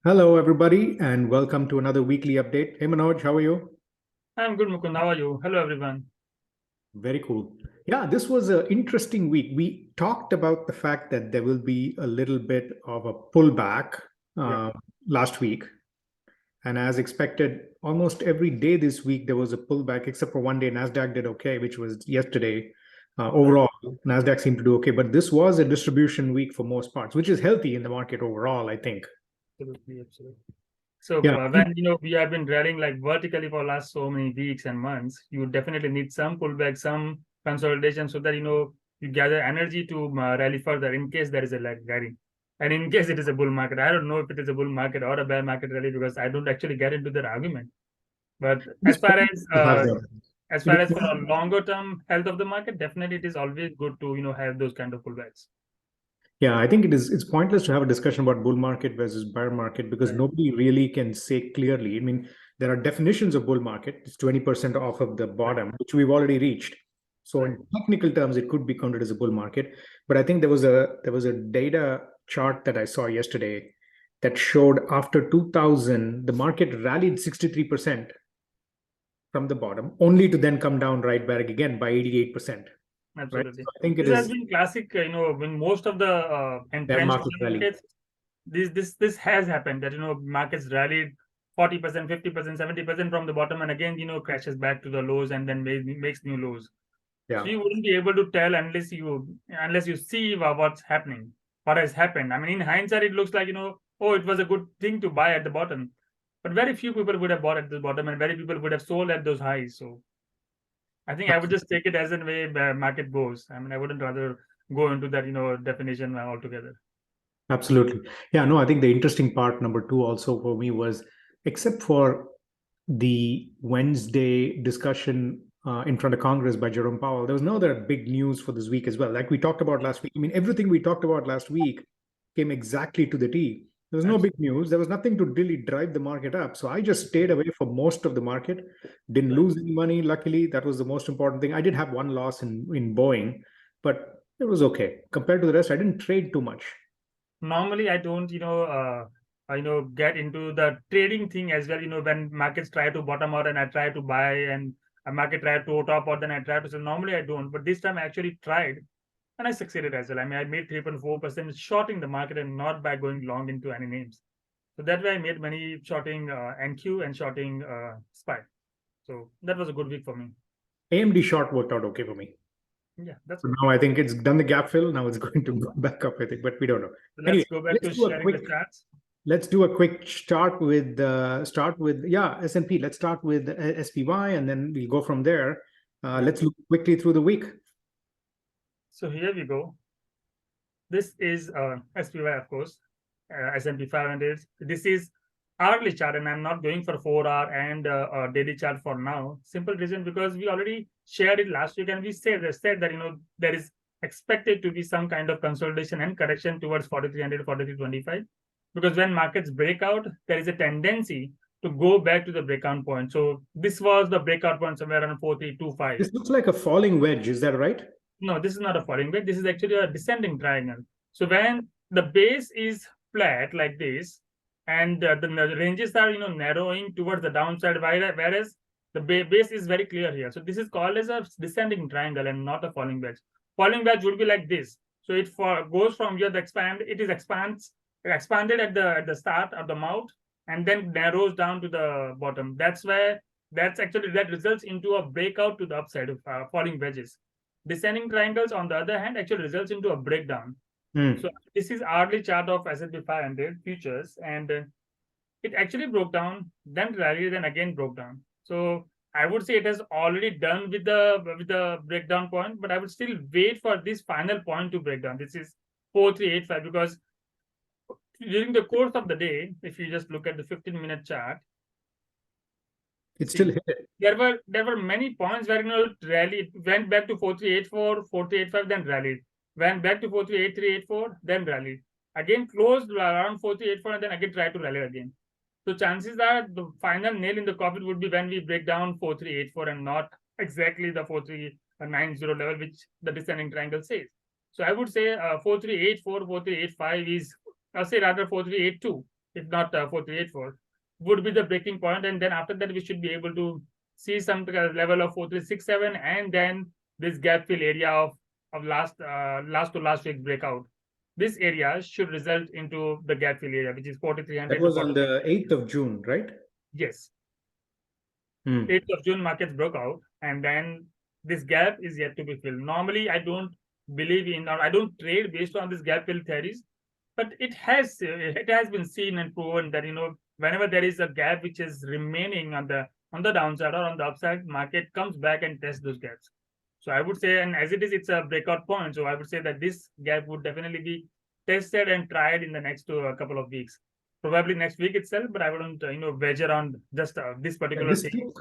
Hello, everybody, and welcome to another weekly update. Hey, Manoj, how are you? I'm good, Mukund. How are you? Hello, everyone. Very cool. Yeah, this was an interesting week. We talked about the fact that there will be a little bit of a pullback Yeah. uh, last week. And as expected, almost every day this week, there was a pullback, except for one day. NASDAQ did okay, which was yesterday. Right. Overall, NASDAQ seemed to do okay. But this was a distribution week for most parts, which is healthy in the market overall, I think. Absolutely, absolutely. So Yeah. when we have been rallying like vertically for last so many weeks and months, you definitely need some pullback, some consolidation, so that you gather energy to rally further in case there is a rally, and in case it is a bull market. I don't know if it is a bull market or a bear market rally because I don't actually get into that argument. But This have that. as It far is as for a longer term health of the market, definitely it is always good to have those kind of pullbacks. Yeah, I think it's pointless to have a discussion about bull market versus bear market because Right. nobody really can say clearly. I mean, there are definitions of bull market. It's 20% off of the Right. bottom, which we've already reached. So Right. in technical terms, it could be counted as a bull market. But I think there was a data chart that I saw yesterday that showed after 2000, the market rallied 63% from the bottom, only to then come down right back again by 88%. Right. Absolutely. So I think it This has is been classic, when most of the bear entrenched market rally. markets, this has happened that markets rallied 40%, 50%, 70% from the bottom, and again crashes back to the lows and then makes new lows. So Yeah. you wouldn't be able to tell unless you see what's happening, what has happened. I mean, in hindsight, it looks like oh, it was a good thing to buy at the bottom, but very few people would have bought at the bottom, and very people would have sold at those highs. So I think I would just take it as the way the market goes. I mean, I wouldn't rather go into that, definition altogether. Absolutely. Yeah, no, I think the interesting part, number two, also for me was except for the Wednesday discussion in front of Congress by Jerome Powell, there was no other big news for this week as well. Like we talked about last week. I mean, everything we talked about last week came exactly to the T. There was no big Absolutely. news. There was nothing to really drive the market up. So I just stayed away for most of the market. Didn't Right. lose any money. Luckily, that was the most important thing. I did have one loss in Boeing, but it was okay compared to the rest. I didn't trade too much. Normally, I don't, get into the trading thing as well. When markets try to bottom out and I try to buy, and a market try to top out, then I try to sell. Normally, I don't, but this time I actually tried and I succeeded as well. I mean, I made 3.4% shorting the market and not by going long into any names. So that way, I made money shorting NQ and shorting SPY. So that was a good week for me. AMD short worked out okay for me. Yeah, that's So good. now I think it's done the gap fill. Now it's going to go back up, I think, but we don't know. So Anyway, let's go back let's to do a sharing quick the charts. let's do a quick start with yeah, S&P. Let's start with SPY and then we'll go from there. Right. Let's look quickly through the week. So here we go. This is SPY, of course, S&P 500. This is hourly chart, and I'm not going for 4 hour and daily chart for now. Simple reason because we already shared it last week, and we said that there is expected to be some kind of consolidation and correction towards 4300, 4325. Because when markets break out, there is a tendency to go back to the breakout point. So this was the breakout point somewhere around 4325. This looks like a falling wedge. Is that right? No, this is not a falling wedge. This is actually a descending triangle. So when the base is flat like this, and the ranges are narrowing towards the downside, whereas the base is very clear here. So this is called as a descending triangle and not a falling wedge. Falling wedge would be like this. So it goes from here. It is expanded at the start of the mouth and then narrows down to the bottom. That results into a breakout to the upside of falling wedges. Descending triangles, on the other hand, actually results into a breakdown. So Hmm. this is hourly chart of S&P 500 futures, and it actually broke down, then rallied, then again broke down. So I would say it has already done with the breakdown point, but I would still wait for this final point to break down. This is 4385 because during the course of the day, if you just look at the 15-minute chart, It still see, hit it. there were many points where it rallied, went back to 4384, 4385, then rallied. Went back to 438384, then rallied. Again closed around 4384 and then again tried to rally again. So chances are the final nail in the coffin would be when we break down 4384 and not exactly the 4390 level, which the descending triangle says. So I would say 4384, 4385 is, I'll say rather 4382 if not 4384, would be the breaking point, and then after that we should be able to see some level of 4367, and then this gap fill area of last to last week breakout. This area should result into the gap fill area, which is 4300. That was on the 8th of June, right? Yes. 8th of June markets broke out, and then this gap is yet to be filled. Normally, I don't believe in, or I don't trade based on this gap fill theories, but it has been seen and proven that whenever there is a gap which is remaining on the downside or on the upside, market comes back and tests those gaps. So I would say, and as it is, it's a breakout point. So I would say that this gap would definitely be tested and tried in the next couple of weeks. Probably next week itself, but I wouldn't, wedge around just this particular thing.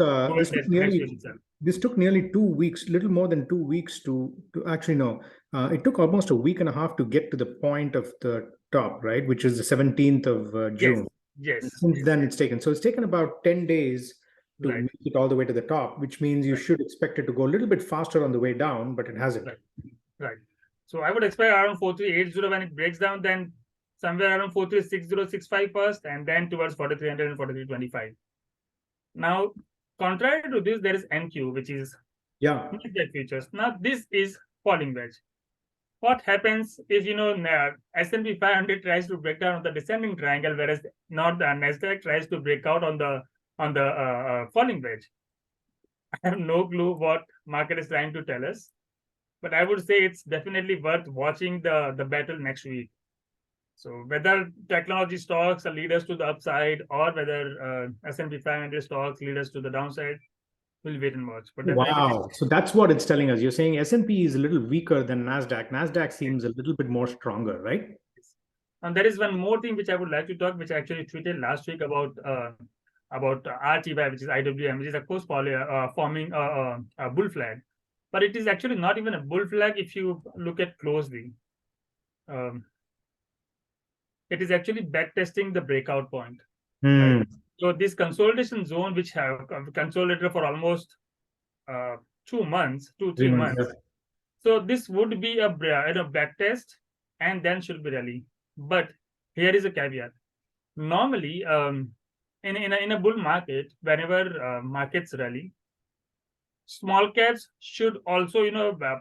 This took nearly 2 weeks, little more than 2 weeks to actually no. It took almost a week and a half to get to the point of the top, right, which is the 17th of June. Yes. And since then, it's taken. So it's taken about 10 days to make it all the way to the top, which means you should expect it to go a little bit faster on the way down, but it hasn't. Right. So I would expect around 4380 when it breaks down, then somewhere around 436065 first, and then towards 4300 and 4325. Now, contrary to this, there is NQ, which is Nasdaq futures. Now, this is falling wedge. What happens if S&P 500 tries to break down on the descending triangle, whereas not the Nasdaq tries to break out on the falling wedge? I have no clue what market is trying to tell us, but I would say it's definitely worth watching the battle next week. So whether technology stocks are leaders to the upside, or whether S&P 500 stocks leaders to the downside, we'll wait and watch. But wow, so that's what it's telling us. You're saying S&P is a little weaker than Nasdaq. Nasdaq seems a little bit more stronger, right? And there is one more thing which I would like to talk, which I actually tweeted last week about RTY, which is IWM, which is of course forming a bull flag, but it is actually not even a bull flag if you look at closely. It is actually backtesting the breakout point. Right? So this consolidation zone, which have consolidated for almost 3 months. So this would be a backtest, and then should be rally. But here is a caveat. Normally, in a bull market, whenever markets rally, small caps should also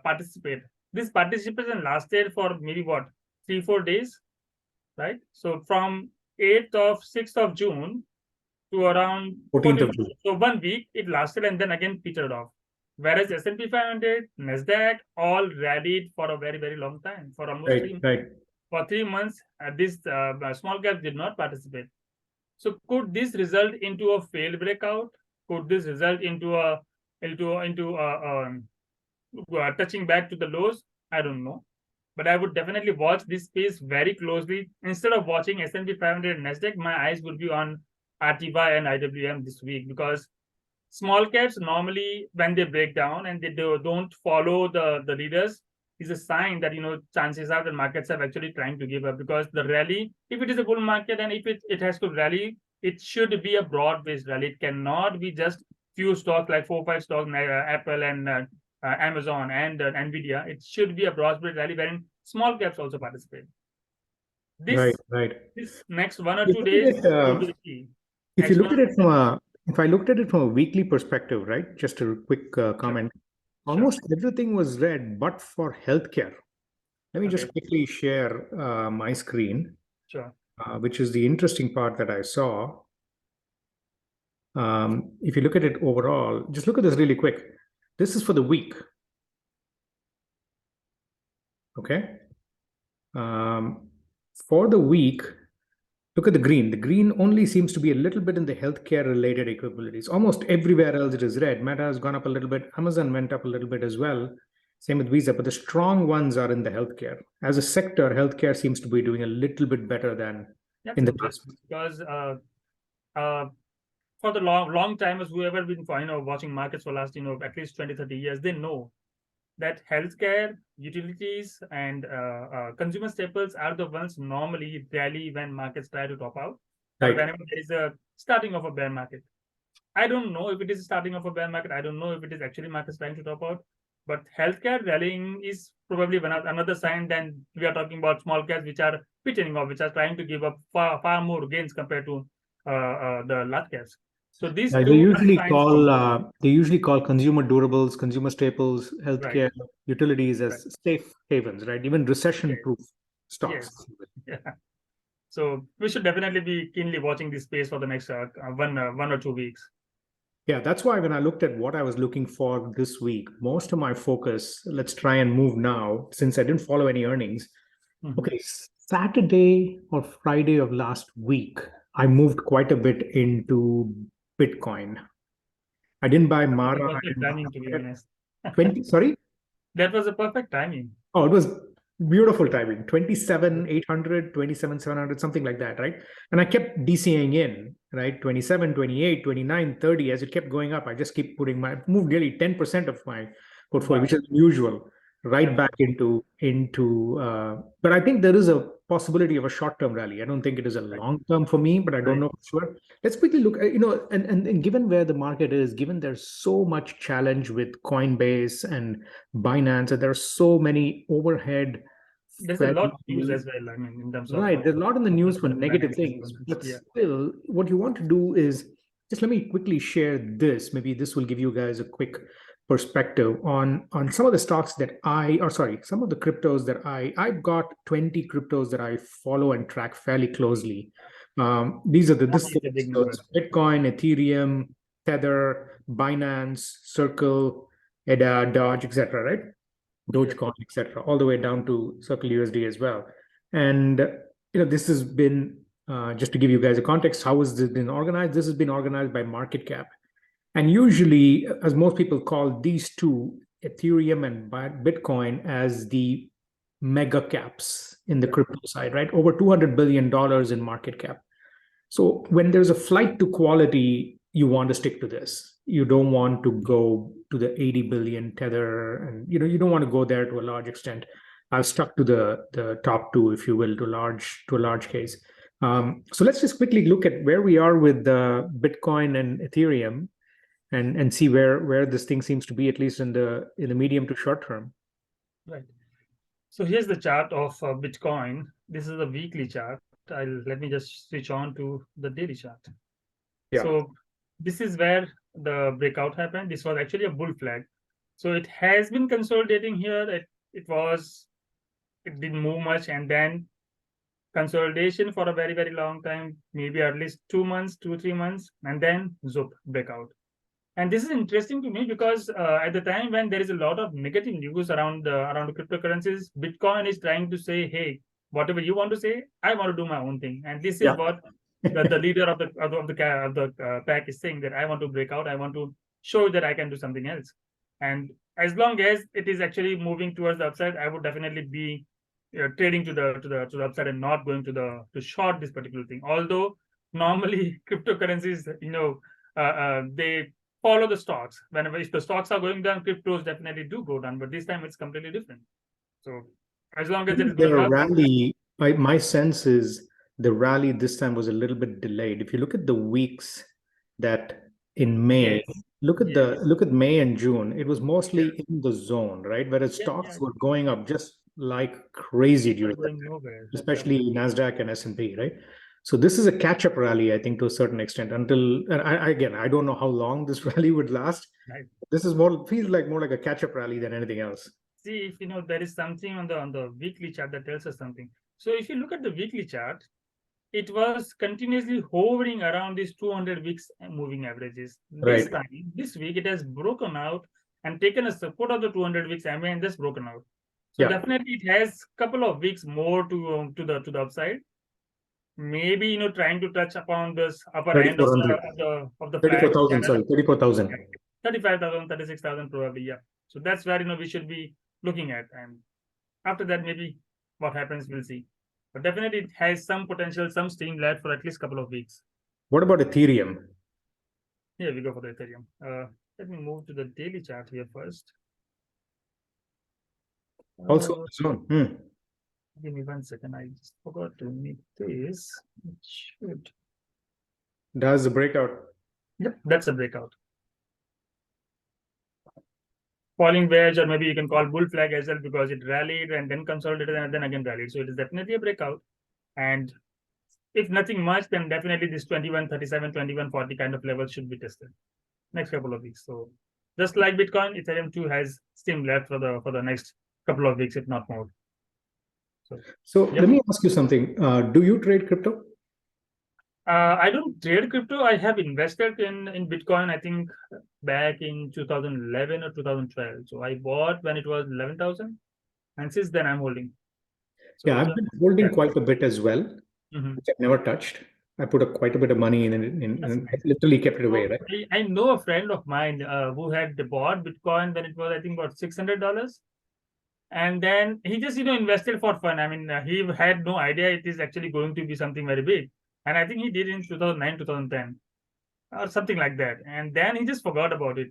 participate. This participation lasted for maybe 3-4 days. Right, so from 6th of June to around 14th of June. So 1 week it lasted, and then again petered off. Whereas S&P 500, Nasdaq all rallied for a very, very long time, for almost 3 months. For 3 months, this small cap did not participate. So could this result into a failed breakout? Could this result into touching back to the lows? I don't know. But I would definitely watch this space very closely. Instead of watching S&P 500 and Nasdaq, my eyes would be on RTY and IWM this week, because small caps normally, when they break down and they don't follow the leaders, is a sign that chances are the markets are actually trying to give up, because the rally, if it is a bull market and if it has to rally, it should be a broad-based rally. It cannot be just few stocks, like 4-5 stocks, Apple and Amazon and Nvidia. It should be a broad-based rally wherein small caps also participate. This next 1 or 2 days will be the key. If I looked at it from a weekly perspective, right? Just a quick comment. Almost everything was red, but for healthcare. Let me just quickly share my screen. Which is the interesting part that I saw. If you look at it overall, just look at this really quick. This is for the week. Okay. For the week, look at the green. The green only seems to be a little bit in the healthcare related capabilities. Almost everywhere else it is red. Meta has gone up a little bit. Amazon went up a little bit as well. Same with Visa, but the strong ones are in the healthcare. As a sector, healthcare seems to be doing a little bit better than in the past. Because for the long timers who ever been watching markets for last at least 20-30 years, they know that healthcare, utilities, and consumer staples are the ones normally rally when markets try to top out, or whenever there is a starting of a bear market. I don't know if it is starting of a bear market. I don't know if it is actually markets trying to top out. But healthcare rallying is probably another sign. Then we are talking about small caps, which are pitching of which are trying to give up far more gains compared to the large caps. So these They two are usually signs call from consumer durables, consumer staples, right, healthcare, utilities right. as safe havens, right? Even recession-proof stocks. Yes. Yeah. So we should definitely be keenly watching this space for the next 1 or 2 weeks. Yeah, that's why when I looked at what I was looking for this week, most of my focus, let's try and move now, since I didn't follow any earnings. Mhm. Okay, Saturday or Friday of last week, I moved quite a bit into Bitcoin. I didn't buy That was a MARA perfect and timing, to be RIOT. honest. 20, sorry? That was a perfect timing. Oh, it was beautiful timing. 27,800, 27,700, something like that, right? And I kept DCing in, right? 27, 28, 29, 30. As it kept going up, I just keep moved nearly 10% of my portfolio, Wow. which is unusual, right back but I think there is a possibility of a short-term rally. I don't think it is a Right. long-term for me, but I don't Right. know for sure. Let's quickly look, and given where the market is, given there's so much challenge with Coinbase and Binance, and there are so many overhead. There's a Fairly, lot of news as well. I mean, in terms of right, there's a lot in the news for negative financial things, institutions. but Yeah. still, what you want to do is just let me quickly share this. Maybe this will give you guys a quick perspective on some of the stocks that some of the cryptos that I've got 20 cryptos that I follow and track fairly closely. These are the 20 this is a big so number. it's Bitcoin, Ethereum, Tether, Binance, Circle, EDA, Dodge, etc. Right? Yes. Dogecoin, etc., all the way down to Circle USD as well. And this has been just to give you guys a context. How has this been organized? This has been organized by market cap, and usually, as most people call these two, Ethereum and Bitcoin, as the mega caps in the crypto side, right? Over $200 billion in market cap. So when there's a flight to quality, you want to stick to this. You don't want to go to the 80 billion Tether, and you don't want to go there to a large extent. I've stuck to the top two, if you will, to a large case. So let's just quickly look at where we are with Bitcoin and Ethereum, and see where this thing seems to be, at least in the medium to short term. Right. So here's the chart of Bitcoin. This is a weekly chart. Let me just switch on to the daily chart. Yeah. So this is where the breakout happened. This was actually a bull flag. So it has been consolidating here. It didn't move much, and then consolidation for a very, very long time, maybe at least 2 months, 3 months, and then zoop breakout. And this is interesting to me because at the time when there is a lot of negative news around the cryptocurrencies, Bitcoin is trying to say, "Hey, whatever you want to say, I want to do my own thing." And this is Yeah. what the leader of the pack is saying, that I want to break out. I want to show that I can do something else. And as long as it is actually moving towards the upside, I would definitely be trading to the upside and not going to short this particular thing. Although normally cryptocurrencies, they follow the stocks. Whenever if the stocks are going down, cryptos definitely do go down. But this time it's completely different. So as long as it is going Their up, rally, my sense is the rally this time was a little bit delayed. If you look at the weeks that in May, yes, yes, look at May and June, it was yeah, mostly in the zone, right? Whereas yeah, yeah, stocks were going up just like crazy not during that going time, nowhere. Yeah, especially Nasdaq and S&P, right? So this is a catch-up rally, I think, to a certain extent. And I don't know how long this rally would last. right. This is feels like more like a catch-up rally than anything else. See if there is something on the weekly chart that tells us something. So if you look at the weekly chart, it was continuously hovering around these 200 weeks moving averages. This Right. time, this week, it has broken out and taken a support of the 200 weeks MA and just broken out. So Yeah. definitely, it has a couple of weeks more to the upside. Maybe trying to touch upon this upper end of 3,400. the flag 34,000, channel. sorry, 34,000. 35,000, 36,000 probably, yeah. So that's where we should be looking at, and after that maybe what happens we'll see. But definitely it has some potential, some steam left for at least a couple of weeks. What about Ethereum? Here we go for the Ethereum. Let me move to the daily chart here first. Also on the zone. Give me 1 second. I just forgot to make this. It should. Does the breakout? Yep, that's a breakout. Falling wedge, or maybe you can call bull flag as well, because it rallied and then consolidated and then again rallied. So it is definitely a breakout. And if nothing much, then definitely this 2137, 2140 kind of level should be tested next couple of weeks. So just like Bitcoin, Ethereum too has steam left for the next couple of weeks, if not more. So let me ask you something. Do you trade crypto? I don't trade crypto. I have invested in Bitcoin, I think back in 2011 or 2012. So I bought when it was 11,000, and since then I'm holding. So Yeah, I've been holding quite a bit as well, which I've never touched. I put quite a bit of money in and I literally kept it away, right? I know a friend of mine who had bought Bitcoin when it was, I think, about $600. And then he just, invested for fun. I mean, he had no idea it is actually going to be something very big. And I think he did in 2009, 2010 or something like that. And then he just forgot about it.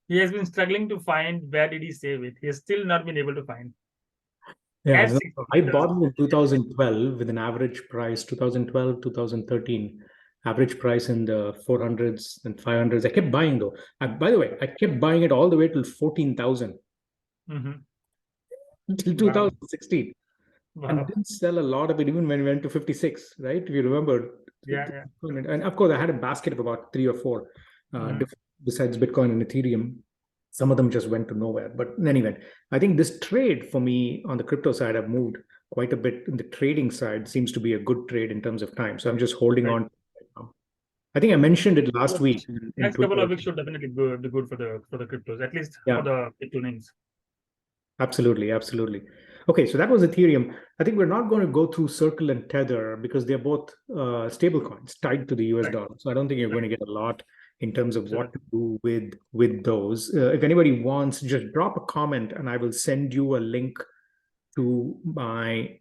He has been struggling to find where did he save it. He has still not been able to find. Yeah, so I bought it in 2012 with an average price, 2012, 2013, average price in the 400s and 500s. I kept buying though. By the way, I kept buying it all the way till 14,000 till 2016. Wow. And didn't sell a lot of it even when we went to 56, right? If you remember. Yeah. And of course, I had a basket of about 3 or 4 besides Bitcoin and Ethereum. Some of them just went to nowhere. But in any event, I think this trade for me on the crypto side, I've moved quite a bit. In the trading side seems to be a good trade in terms of time. So I'm just holding on right now. I think I mentioned it last week. Next couple of weeks should definitely be good for the cryptos, at least for the Bitcoins. Absolutely. Okay, so that was Ethereum. I think we're not going to go through Circle and Tether because they're both stable coins tied to the US dollar. So I don't think you're going to get a lot in terms of what to do with those. If anybody wants, just drop a comment and I will send you a link to my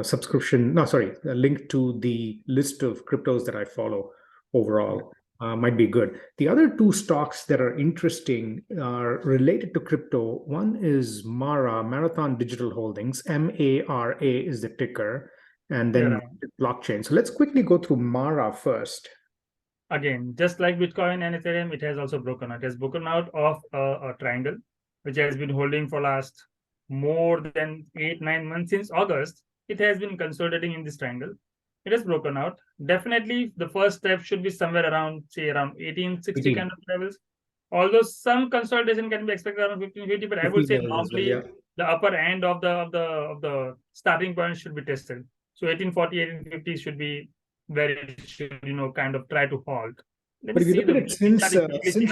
subscription. No, sorry, a link to the list of cryptos that I follow overall. Might be good. The other 2 stocks that are interesting are related to crypto. One is MARA, Marathon Digital Holdings. MARA is the ticker, and then blockchain. So let's quickly go through MARA first. Again, just like Bitcoin and Ethereum, it has also broken out. It has broken out of a triangle, which has been holding for last more than 8-9 months. Since August, it has been consolidating in this triangle. It has broken out. Definitely, the first step should be somewhere around, say, around 1860 kind of levels. Although some consolidation can be expected around 1550, but I would say normally the upper end of the starting point should be tested. So 1840, 1850 should be where it should, kind of try to halt. But if you look at it since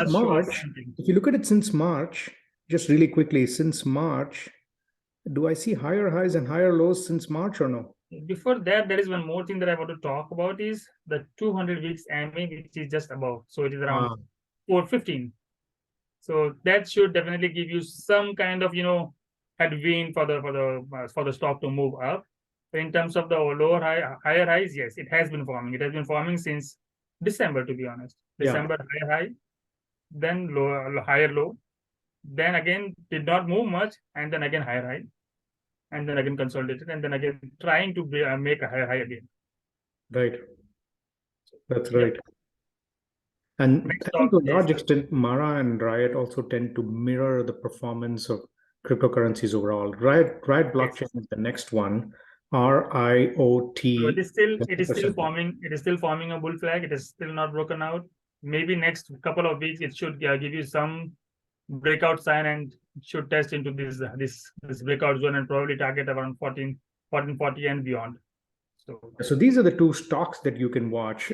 March, if you look at it since March, just really quickly, since March, do I see higher highs and higher lows since March or no? Before that, there is one more thing that I want to talk about is the 200 weeks MA, which is just above. So it is around 415. So that should definitely give you some kind of, headwind for the stock to move up. In terms of the higher highs, yes, it has been forming. It has been forming since December, to be honest. December high, then higher low, then again did not move much, and then again higher high, and then again consolidated, and then again trying to make a higher high again. Right. That's right. And I think to a large extent, MARA and RIOT also tend to mirror the performance of cryptocurrencies overall. RIOT blockchain is the next one. RIOT. So it is still forming. It is still forming a bull flag. It is still not broken out. Maybe next couple of weeks it should give you some breakout sign and should test into this breakout zone and probably target around 1440 and beyond. So these are the 2 stocks that you can watch.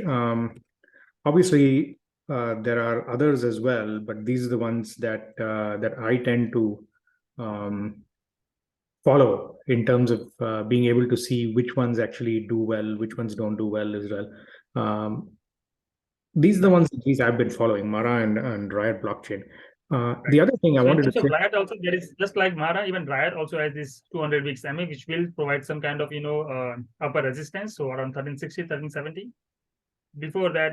Obviously, there are others as well, but these are the ones that I tend to follow in terms of being able to see which ones actually do well, which ones don't do well as well. These are the ones that I've been following, MARA and RIOT blockchain. The other thing I wanted to say, RIOT also, there is just like MARA, even RIOT also has this 200 weeks MA, which will provide some kind of upper resistance, so around 1360, 1370. Before that,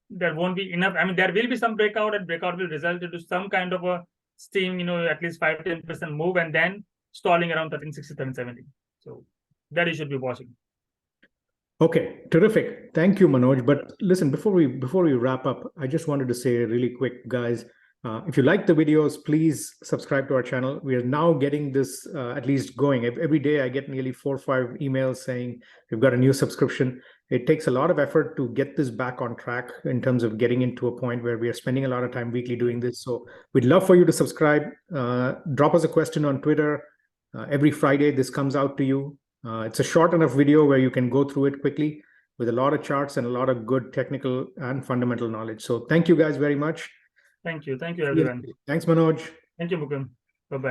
there won't be enough. I mean, there will be some breakout, and breakout will result into some kind of a steam, at least 5-10% move, and then stalling around 1360, 1370. So that you should be watching. Okay, terrific. Thank you, Manoj. But listen, before we wrap up, I just wanted to say really quick, guys, If you like the videos, please subscribe to our channel. We are now getting this at least going. Every day I get nearly 4 or 5 emails saying we've got a new subscription. It takes a lot of effort to get this back on track in terms of getting into a point where we are spending a lot of time weekly doing this. So we'd love for you to subscribe. Drop us a question on Twitter. Every Friday, this comes out to you. It's a short enough video where you can go through it quickly with a lot of charts and a lot of good technical and fundamental knowledge. So thank you guys very much. Thank you. Thank you, everyone. Thanks, Manoj. Thank you, Mukund.